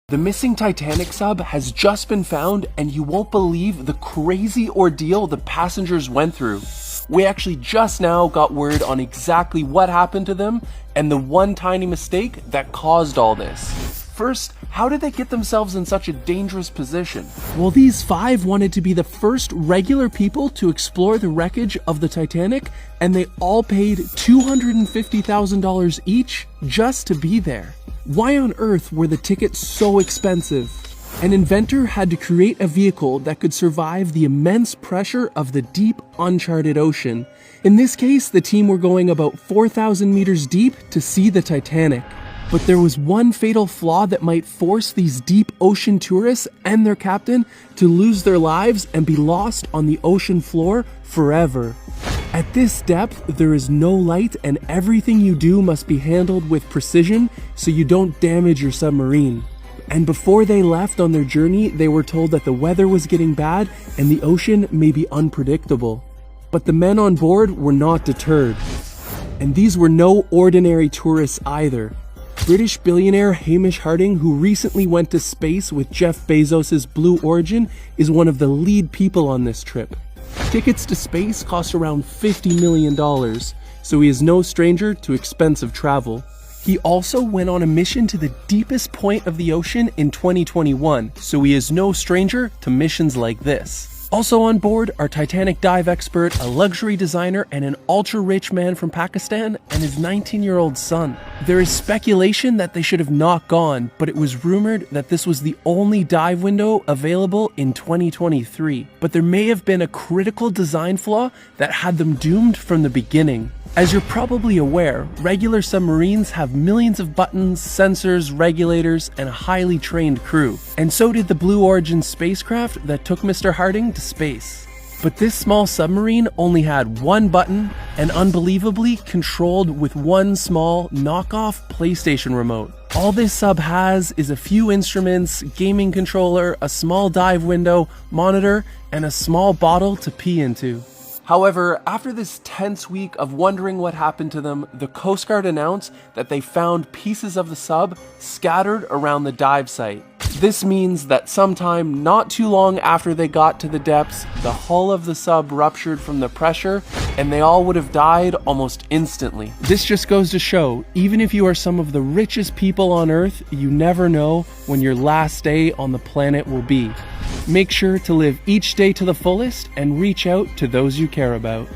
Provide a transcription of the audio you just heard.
The missing Titanic sub has just been found, and you won't believe the crazy ordeal the passengers went through. We actually just now got word on exactly what happened to them and the one tiny mistake that caused all this. First, how did they get themselves in such a dangerous position? Well, these 5 wanted to be the first regular people to explore the wreckage of the Titanic, and they all paid $250,000 each just to be there. Why on earth were the tickets so expensive? An inventor had to create a vehicle that could survive the immense pressure of the deep, uncharted ocean. In this case, the team were going about 4,000 meters deep to see the Titanic. But there was one fatal flaw that might force these deep ocean tourists and their captain to lose their lives and be lost on the ocean floor forever. At this depth, there is no light, and everything you do must be handled with precision so you don't damage your submarine. And before they left on their journey, they were told that the weather was getting bad and the ocean may be unpredictable. But the men on board were not deterred. And these were no ordinary tourists either. British billionaire Hamish Harding, who recently went to space with Jeff Bezos' Blue Origin, is one of the lead people on this trip. Tickets to space cost around $50 million, so he is no stranger to expensive travel. He also went on a mission to the deepest point of the ocean in 2021, so he is no stranger to missions like this. Also on board are Titanic dive expert, a luxury designer, and an ultra-rich man from Pakistan and his 19-year-old son. There is speculation that they should have not gone, but it was rumored that this was the only dive window available in 2023. But there may have been a critical design flaw that had them doomed from the beginning. As you're probably aware, regular submarines have millions of buttons, sensors, regulators, and a highly trained crew. And so did the Blue Origin spacecraft that took Mr. Harding to space. But this small submarine only had one button and unbelievably controlled with one small knockoff PlayStation remote. All this sub has is a few instruments, gaming controller, a small dive window, monitor, and a small bottle to pee into. However, after this tense week of wondering what happened to them, the Coast Guard announced that they found pieces of the sub scattered around the dive site. This means that sometime not too long after they got to the depths, the hull of the sub ruptured from the pressure and they all would have died almost instantly. This just goes to show, even if you are some of the richest people on Earth, you never know when your last day on the planet will be. Make sure to live each day to the fullest and reach out to those you care about.